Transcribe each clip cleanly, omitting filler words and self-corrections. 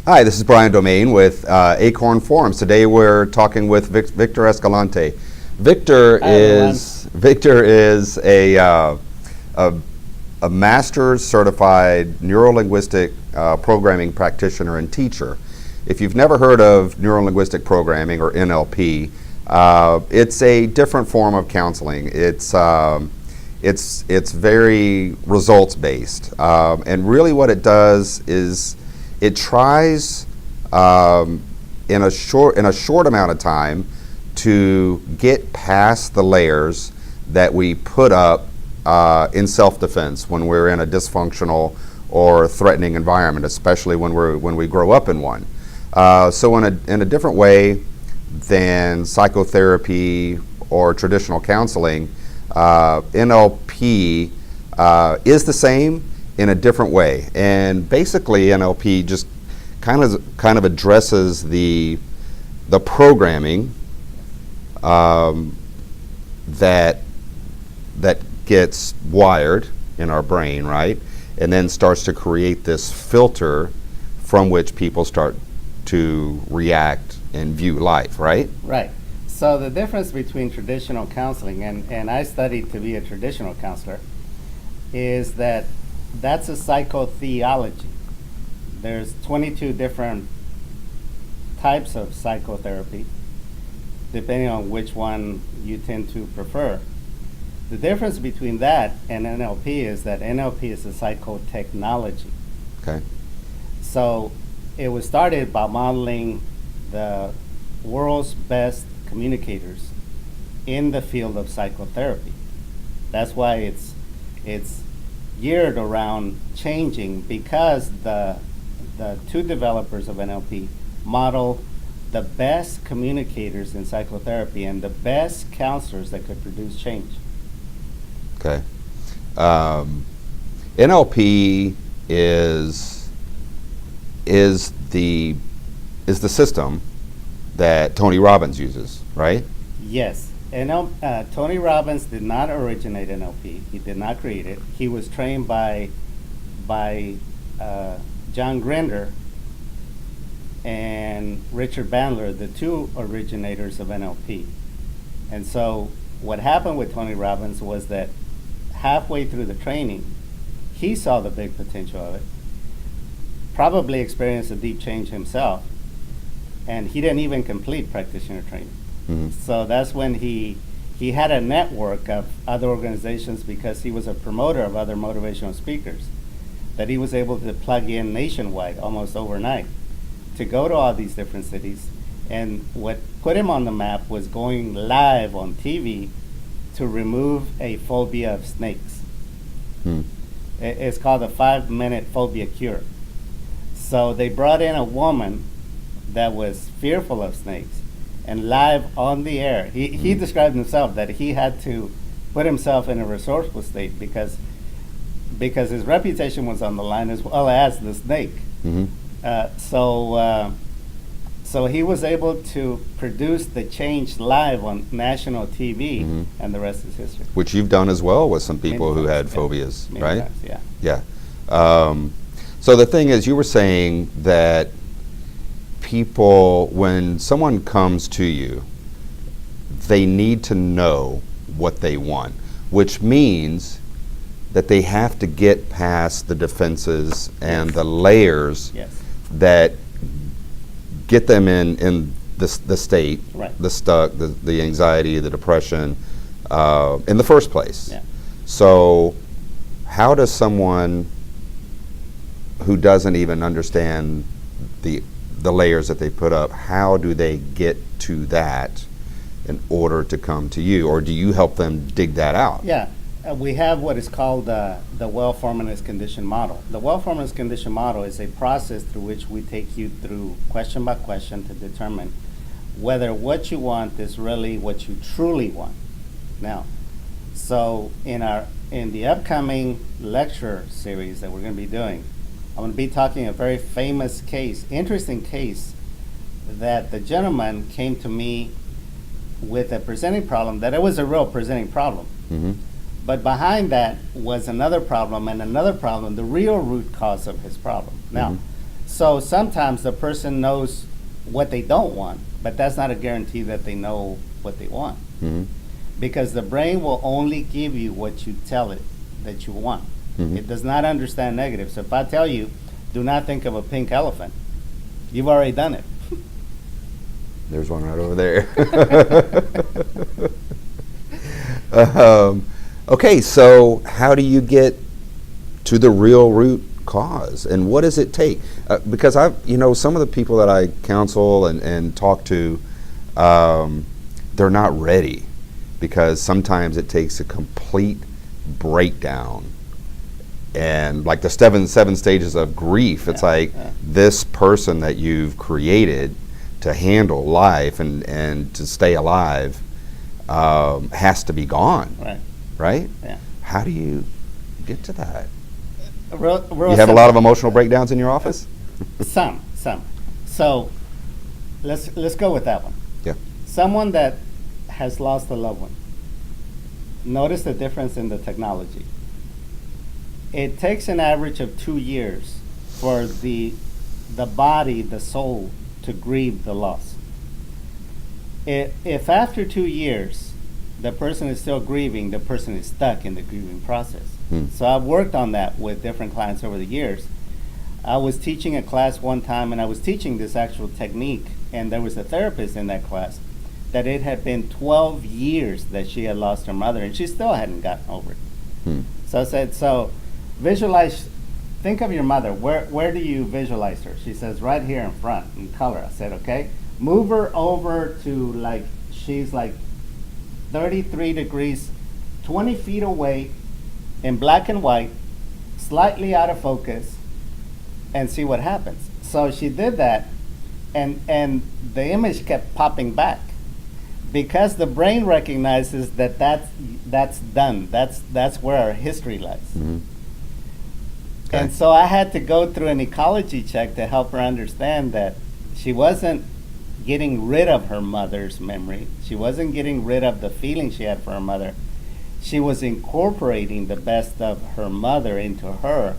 Hi, this is Brian Domain with Acorn Forums. Today we're talking with Victor Escalante. Victor is a master's certified neuro-linguistic programming practitioner and teacher. If you've never heard of neuro-linguistic programming, or NLP, it's a different form of counseling. It's very results-based, and really what it does is it tries in a short amount of time to get past the layers that we put up in self-defense when we're in a dysfunctional or threatening environment, especially when we grow up in one. So in a different way than psychotherapy or traditional counseling, NLP is the same in a different way. And basically NLP just kind of addresses the programming that gets wired in our brain, right? And then starts to create this filter from which people start to react and view life, right? Right. So the difference between traditional counseling, and I studied to be a traditional counselor, is that that's a psychotheology. There's 22 different types of psychotherapy, depending on which one you tend to prefer. The difference between that and NLP is that NLP is a psychotechnology. Okay. So it was started by modeling the world's best communicators in the field of psychotherapy. That's why it's geared around changing, because the two developers of NLP model the best communicators in psychotherapy and the best counselors that could produce change. Okay. NLP is the system that Tony Robbins uses, right? Yes. Tony Robbins did not originate NLP. He did not create it. He was trained by John Grinder and Richard Bandler, the two originators of NLP. And so what happened with Tony Robbins was that halfway through the training, he saw the big potential of it, probably experienced a deep change himself, and he didn't even complete practitioner training. Mm-hmm. So that's when he had a network of other organizations, because he was a promoter of other motivational speakers, that he was able to plug in nationwide almost overnight to go to all these different cities. And what put him on the map was going live on TV to remove a phobia of snakes. It's called the 5-minute phobia cure. So they brought in a woman that was fearful of snakes, and live on the air, he described himself that he had to put himself in a resourceful state because his reputation was on the line, as well as the snake. Mm-hmm. So he was able to produce the change live on national TV, mm-hmm. and the rest is history. Which you've done as well with some people who had phobias, right? Times, yeah. Yeah. So the thing is, you were saying that people, when someone comes to you, they need to know what they want, which means that they have to get past the defenses and the layers that get them in the state, right. the anxiety, the depression, in the first place. Yeah. So how does someone who doesn't even understand the layers that they put up, how do they get to that in order to come to you? Or do you help them dig that out? Yeah. We have what is called the well-formalized condition model. The well-formalized condition model is a process through which we take you through question by question to determine whether what you want is really what you truly want. Now, so in the upcoming lecture series that we're going to be doing, I'm going to be talking a very famous case, interesting case, that the gentleman came to me with a presenting problem, that it was a real presenting problem. Mm-hmm. But behind that was another problem and another problem, the real root cause of his problem. Now, So sometimes the person knows what they don't want, but that's not a guarantee that they know what they want. Hmm. Because the brain will only give you what you tell it that you want. Mhm. It does not understand negative. So if I tell you, do not think of a pink elephant, you've already done it. There's one right over there. Okay, so how do you get to the real root cause, and what does it take? Because some of the people that I counsel and talk to, they're not ready, because sometimes it takes a complete breakdown. And like the seven stages of grief, it's like this person that you've created to handle life and to stay alive has to be gone. Right? Yeah. How do you get to that? Real You have a lot of emotional breakdowns in your office? Some. So let's go with that one. Yeah. Someone that has lost a loved one. Notice the difference in the technology. It takes an average of 2 years for the body, the soul, to grieve the loss. If after 2 years the person is still grieving, the person is stuck in the grieving process. So I've worked on that with different clients over the years. I was teaching a class one time, and I was teaching this actual technique, and there was a therapist in that class that it had been 12 years that she had lost her mother, and she still hadn't gotten over it. So I said, so visualize, think of your mother. Where do you visualize her? She says, right here in front, in color. I said, okay. Move her over to she's 33 degrees, 20 feet away, in black and white, slightly out of focus, and see what happens. So she did that, and the image kept popping back, because the brain recognizes that's done. That's where our history lies. Mm-hmm. Okay. And so I had to go through an ecology check to help her understand that she wasn't getting rid of her mother's memory. She wasn't getting rid of the feeling she had for her mother. She was incorporating the best of her mother into her,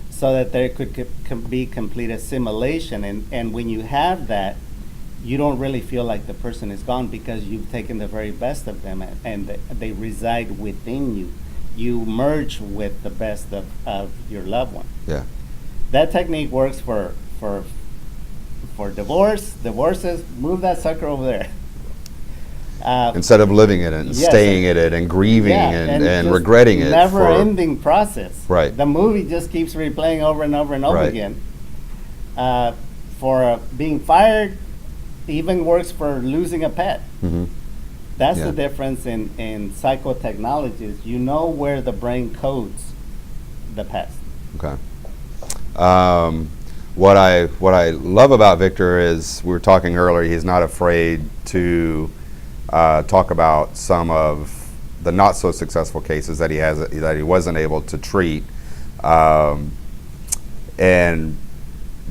so that there could be complete assimilation. And when you have that, you don't really feel like the person is gone, because you've taken the very best of them, and they reside within you. You merge with the best of your loved one. Yeah. That technique works for divorces. Move that sucker over there. Instead of living in it and Yes. staying in it and grieving and just regretting it. Never-ending process. Right. The movie just keeps replaying over and over and over Right. again. For being fired, even works for losing a pet. Mm-hmm. That's Yeah. the difference in psychotechnologies. You know where the brain codes the past. Okay. What I love about Victor is, we were talking earlier, he's not afraid to talk about some of the not so successful cases that he wasn't able to treat, and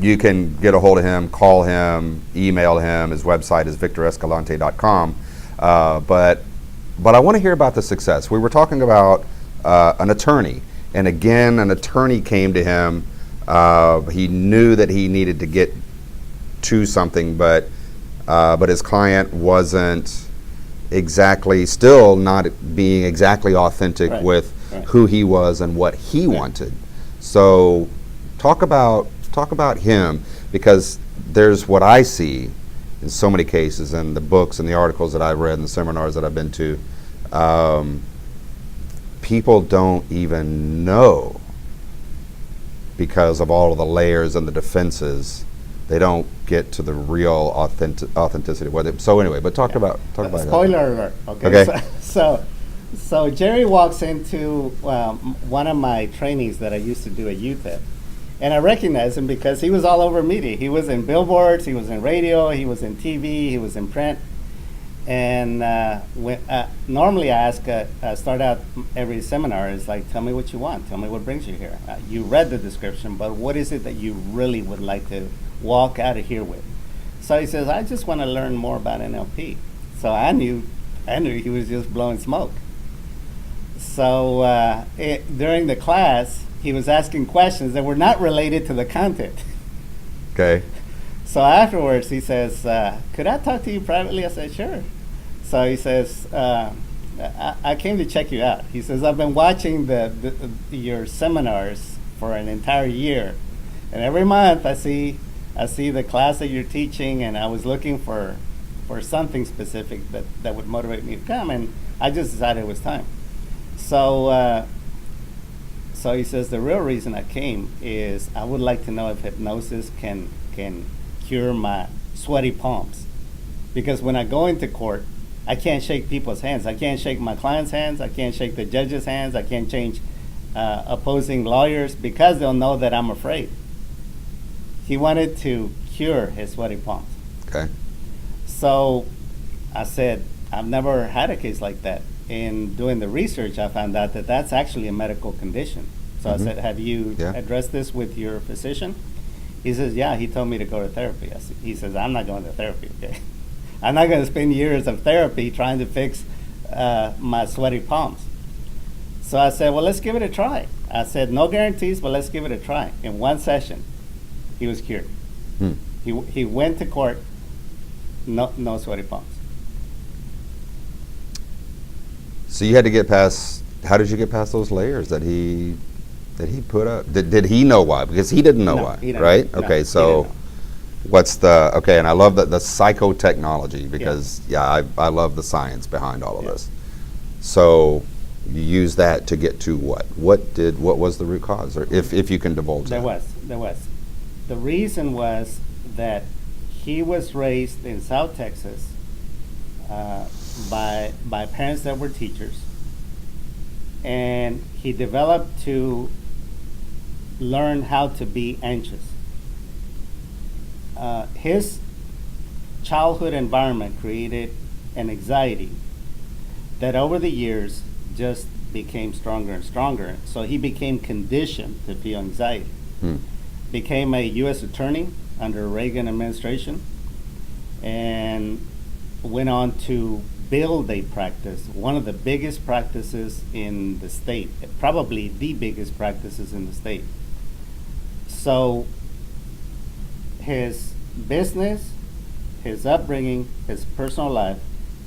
you can get a hold of him, call him, email him. His website is victorescalante.com. But I want to hear about the success. We were talking about an attorney, and again, an attorney came to him. He knew that he needed to get to something, but his client wasn't still not being exactly authentic Right, with right. who he was and what he wanted. So talk about him, because there's what I see in so many cases, in the books and the articles that I've read and the seminars that I've been to. People don't even know, because of all of the layers and the defenses. They don't get to the real authenticity. So anyway, but talk about that. Spoiler alert. Okay. Okay. So Jerry walks into one of my trainings that I used to do at UTEP, and I recognize him because he was all over media. He was in billboards, he was in radio, he was in TV, he was in print. And normally I start out every seminar is like, tell me what you want, tell me what brings you here. You read the description, but what is it that you really would like to walk out of here with? So he says, I just want to learn more about NLP. So I knew he was just blowing smoke. So during the class, he was asking questions that were not related to the content. Okay. So afterwards, he says, "Could I talk to you privately?" I said, "Sure." So he says, I came to check you out." He says, "I've been watching your seminars for an entire year, and every month I see the class that you're teaching, and I was looking for something specific that would motivate me to come, and I just decided it was time." So so he says, "The real reason I came is I would like to know if hypnosis can cure my sweaty palms, because when I go into court, I can't shake people's hands. I can't shake my clients' hands. I can't shake the judges' hands. I can't change opposing lawyers because they'll know that I'm afraid." He wanted to cure his sweaty palms. Okay. So I said, "I've never had a case like that." In doing the research, I found out that that's actually a medical condition. So I said, "Have you Yeah. addressed this with your physician?" He says, "Yeah, he told me to go to therapy." He says, "I'm not going to therapy, okay? I'm not going to spend years of therapy trying to fix my sweaty palms." So I said, "Well, let's give it a try." I said, "No guarantees, but let's give it a try." In one session, he was cured. Hmm. He went to court, no sweaty palms. So you had to get past. How did you get past those layers that he put up? Did he know why? Because he didn't know No, why, he didn't. right? No, Okay, he so didn't know. what's and I love the psychotechnology because I love the science behind all of this. So you use that to get to what? What was the root cause, or if you can divulge There that? was. The reason was that he was raised in South Texas by parents that were teachers, and he developed to learn how to be anxious. His childhood environment created an anxiety that over the years just became stronger and stronger. So he became conditioned to feel anxiety. Hmm. Became a U.S. attorney under Reagan administration, and went on to build a practice, one of the biggest practices in the state, probably the biggest practices in the state. So his business, his upbringing, his personal life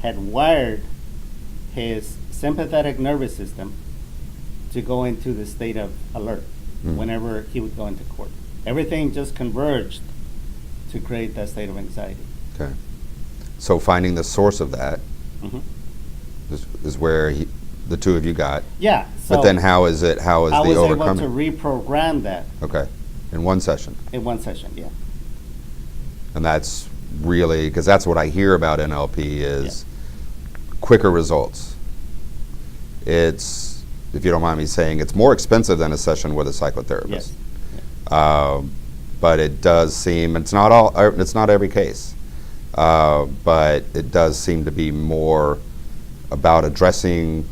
had wired his sympathetic nervous system to go into the state of alert whenever he would go into court. Everything just converged to create that state of anxiety. Okay. So finding the source of that Mhm. is where the two of you got. Yeah. So But then how is I the was able to overcoming? reprogram that Okay. In one session. in one session. Yeah. And that's really, because that's what I hear about NLP is quicker results. It's, if you don't mind me saying, it's more expensive than a session with a psychotherapist. Yes. But it does seem, it's not every case, but it does seem to be more about addressing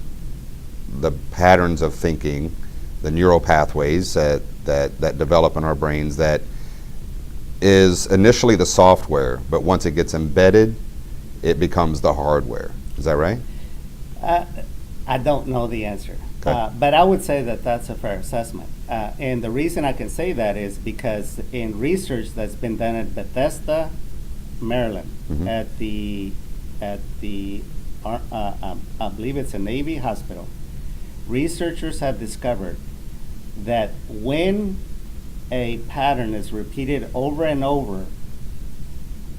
the patterns of thinking, the neural pathways that develop in our brains that is initially the software, but once it gets embedded, it becomes the hardware. Is that right? I don't know the answer, Okay. but I would say that that's a fair assessment. And the reason I can say that is because in research that's been done at Bethesda, Maryland, Mhm. at the I believe it's a Navy hospital, researchers have discovered that when a pattern is repeated over and over,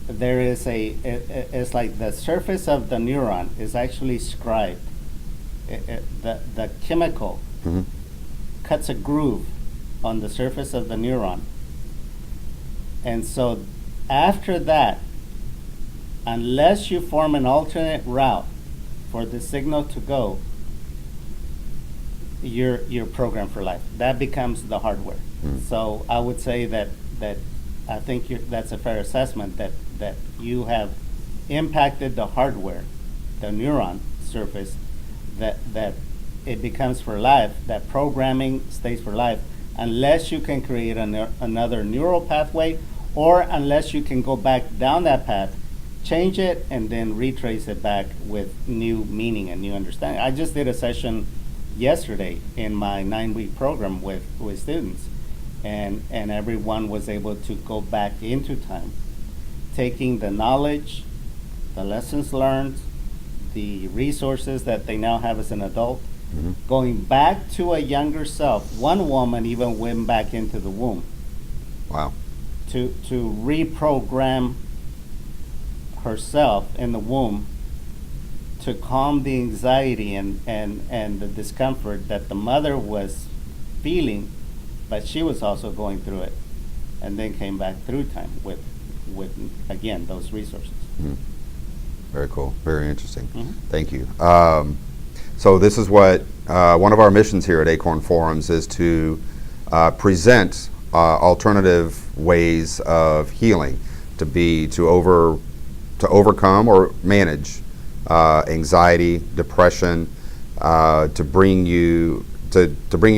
there is it's like the surface of the neuron is actually scribed. The chemical Mhm. cuts a groove on the surface of the neuron. And so after that, unless you form an alternate route for the signal to go, you're programmed for life. That becomes the hardware. So I would say that I think that's a fair assessment that you have impacted the hardware, the neuron surface, that it becomes for life, that programming stays for life, unless you can create another neural pathway, or unless you can go back down that path, change it, and then retrace it back with new meaning and new understanding. I just did a session yesterday in my 9-week program with students, and everyone was able to go back into time, taking the knowledge, the lessons learned, the resources that they now have as an adult, going back to a younger self. One woman even went back into the womb Wow. to reprogram herself in the womb to calm the anxiety and the discomfort that the mother was feeling, but she was also going through it, and then came back through time with again those resources. Very cool. Very interesting. Mhm. Thank you. So this is what one of our missions here at Acorn Forums is to present alternative ways of healing, to overcome or manage anxiety, depression, to bring you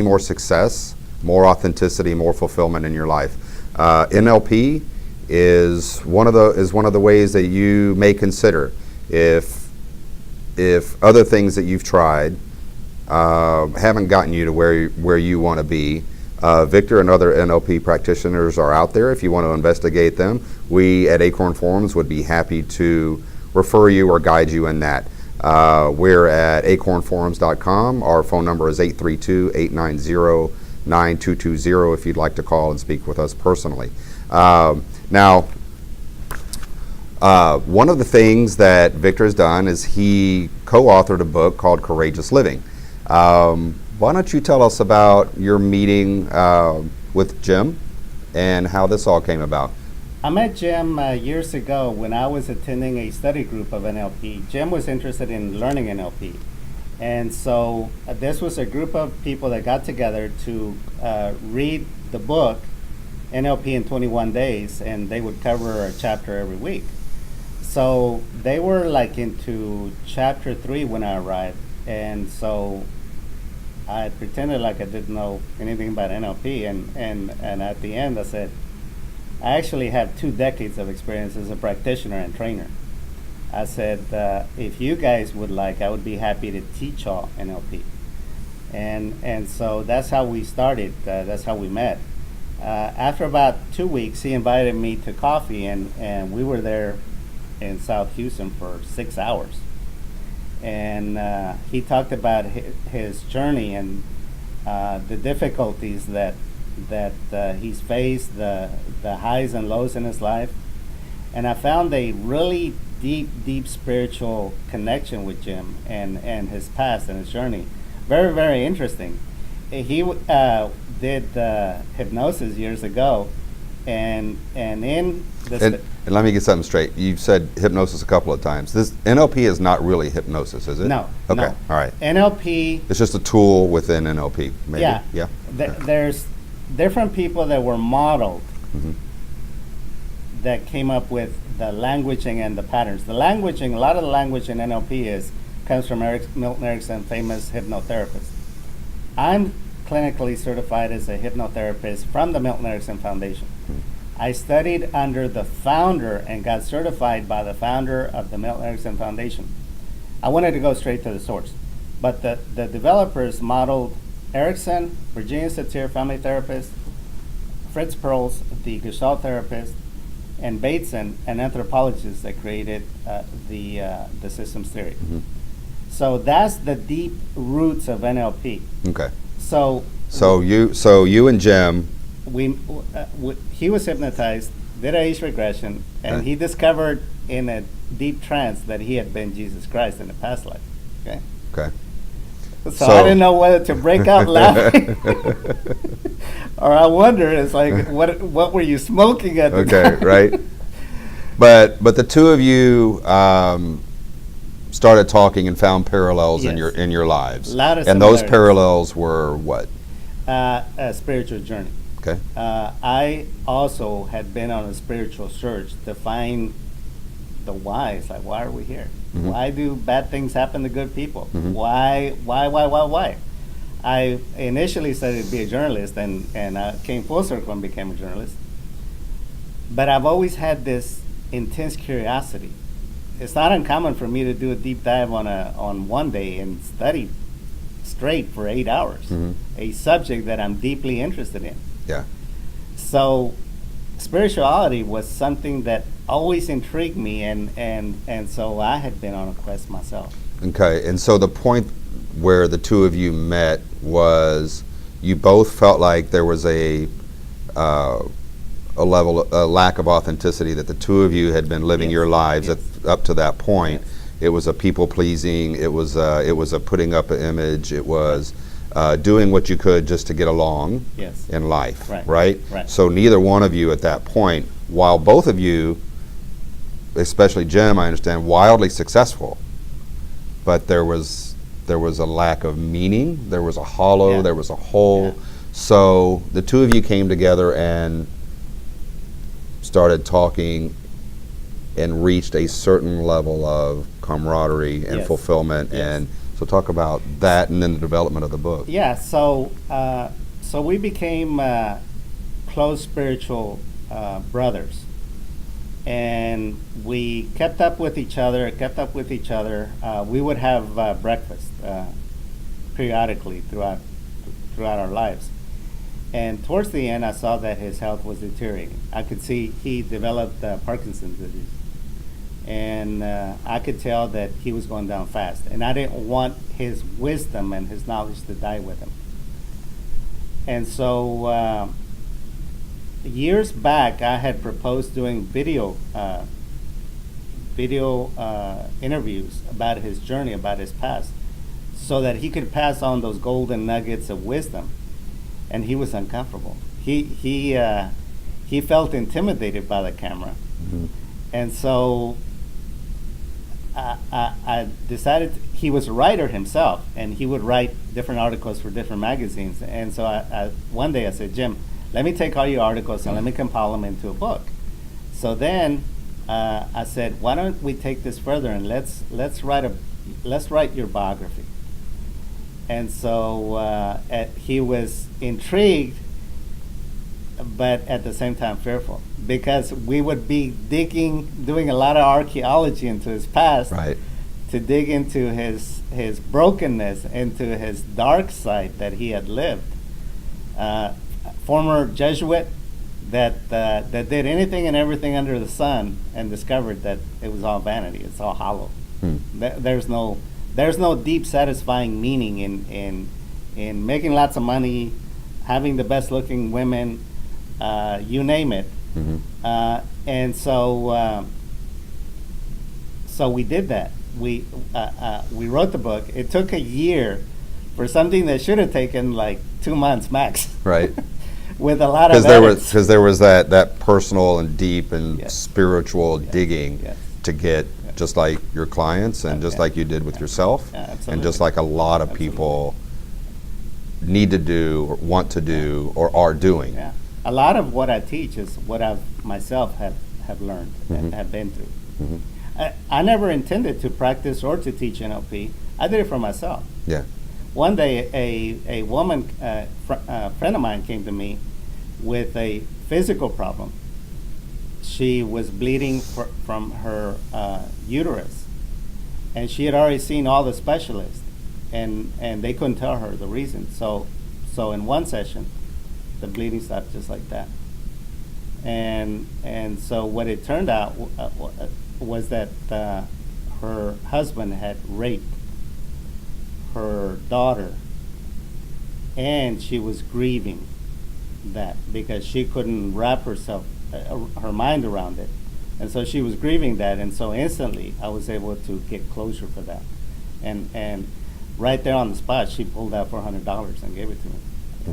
more success, more authenticity, more fulfillment in your life. NLP is one of the ways that you may consider if other things that you've tried haven't gotten you to where you want to be. Victor and other NLP practitioners are out there. If you want to investigate them, we at Acorn Forums would be happy to refer you or guide you in that. We're at acornforums.com. Our phone number is 832-890-9220 if you'd like to call and speak with us personally. Now, one of the things that Victor has done is he co-authored a book called Courageous Living. Why don't you tell us about your meeting with Jim and how this all came about? I met Jim years ago when I was attending a study group of NLP. Jim was interested in learning NLP. And so this was a group of people that got together to read the book, NLP in 21 Days, and they would cover a chapter every week. So they were like into chapter 3 when I arrived. And so I pretended like I didn't know anything about NLP. And at the end I said, I actually have 2 decades of experience as a practitioner and trainer. I said, if you guys would like, I would be happy to teach y'all NLP. And so that's how we started. That's how we met. After about 2 weeks, he invited me to coffee, and we were there in South Houston for 6 hours. And he talked about his journey and the difficulties that he's faced, the highs and lows in his life. And I found a really deep spiritual connection with Jim and his past and his journey. Very, very interesting. He did hypnosis years ago, and in this. And let me get something straight. You've said hypnosis a couple of times. This NLP is not really hypnosis, is it? No. Okay. No. All right. NLP. It's just a tool within NLP, maybe. Yeah. Yeah. There's different people that were modeled that came up with the languaging and the patterns. The languaging, a lot of the language in NLP comes from Milton Erickson, famous hypnotherapist. I'm clinically certified as a hypnotherapist from the Milton Erickson Foundation. I studied under the founder and got certified by the founder of the Milton Erickson Foundation. I wanted to go straight to the source, but the developers modeled Erickson, Virginia Satir, family therapist, Fritz Perls, the Gestalt therapist, and Bateson, an anthropologist that created the systems theory. So that's the deep roots of NLP. Okay. So you and Jim. He was hypnotized, did age regression, and he discovered in a deep trance that he had been Jesus Christ in a past life. Okay. Okay. So I didn't know whether to break out laughing or I wonder, it's like, what were you smoking at the time? Okay, right. But the two of you started talking and found parallels in your lives. And those parallels were what? A spiritual journey. Okay. I also had been on a spiritual search to find the why. It's like, why are we here? Why do bad things happen to good people? Why? I initially studied to be a journalist, and I came full circle and became a journalist. But I've always had this intense curiosity. It's not uncommon for me to do a deep dive on one day and study straight for 8 hours, a subject that I'm deeply interested in. Yeah. So spirituality was something that always intrigued me, and so I had been on a quest myself. Okay, and so the point where the two of you met was you both felt like there was a lack of authenticity, that the two of you had been living Yes, your lives yes. up to that point. Yes. It was a people pleasing. It was a putting up an image. It was doing what you could just to get along Yes. in life, Right. right? Right. So neither one of you at that point, while both of you, especially Jim, I understand, wildly successful, but there was a lack of meaning. There was a hollow. Yeah. There was a hole. Yeah. So the two of you came together and started talking and reached a certain level of camaraderie and Yes. fulfillment. Yes. And so talk about that and then the development of the book. Yeah, so we became close spiritual brothers, and we kept up with each other. We would have breakfast periodically throughout our lives. And towards the end, I saw that his health was deteriorating. I could see he developed Parkinson's disease. And I could tell that he was going down fast. And I didn't want his wisdom and his knowledge to die with him. And so years back, I had proposed doing video interviews about his journey, about his past, so that he could pass on those golden nuggets of wisdom. And he was uncomfortable. He felt intimidated by the camera. Mm-hmm. And so I decided he was a writer himself, and he would write different articles for different magazines. And so one day I said, Jim, let me take all your articles and let me compile them into a book. So then I said, why don't we take this further and let's write your biography. And so he was intrigued, but at the same time fearful, because we would be doing a lot of archaeology into his past, Right. to dig into his brokenness, into his dark side that he had lived. Former Jesuit that did anything and everything under the sun and discovered that it was all vanity. It's all hollow. There's no deep, satisfying meaning in making lots of money, having the best looking women, you name it. Mm-hmm. And so we did that. We wrote the book. It took a year for something that should have taken like 2 months max. Right. With a lot of Because there was that personal and deep and Yes. spiritual digging Yes. to get, just like your clients and just Yeah. like you did with yourself, Yeah, and absolutely. just like a lot of people need to do or want to do or are doing. Yeah. A lot of what I teach is what I've myself have learned and Mhm. have been through. Mhm. I never intended to practice or to teach NLP. I did it for myself. Yeah. One day, a woman, friend of mine, came to me with a physical problem. She was bleeding from her uterus, and she had already seen all the specialists, and they couldn't tell her the reason. So in one session, the bleeding stopped just like that. And so what it turned out was that her husband had raped her daughter, and she was grieving that because she couldn't wrap her mind around it, and so she was grieving that. And so instantly I was able to get closure for that, and right there on the spot she pulled out $400 and gave it to me.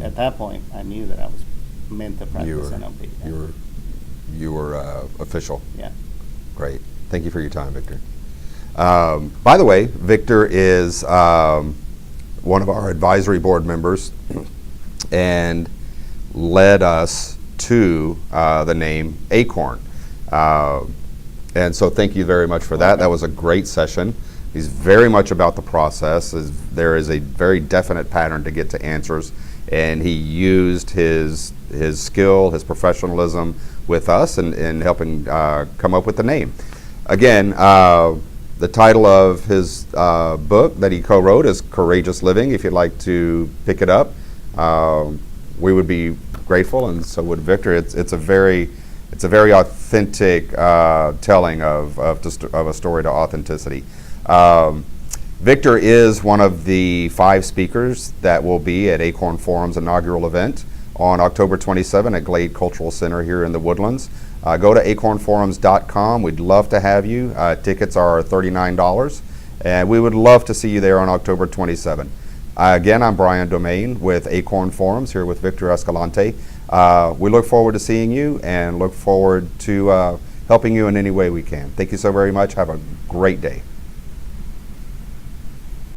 At that point I knew that I was meant to practice NLP. You were official. Yeah. Great. Thank you for your time, Victor. By the way, Victor is one of our advisory board members and led us to the name Acorn. And so thank you very much for that. That was a great session. He's very much about the process. There is a very definite pattern to get to answers, and he used his skill, his professionalism with us in helping come up with the name. Again, the title of his book that he co-wrote is Courageous Living. If you'd like to pick it up, we would be grateful, and so would Victor. It's a very authentic telling of a story to authenticity. Victor is one of the 5 speakers that will be at Acorn Forum's inaugural event on October 27 at Glade Cultural Center here in the Woodlands. Go to acornforums.com. We'd love to have you. Tickets are $39, and we would love to see you there on October 27. Again, I'm Brian Domain with Acorn Forums here with Victor Escalante. We look forward to seeing you and look forward to helping you in any way we can. Thank you so very much. Have a great day.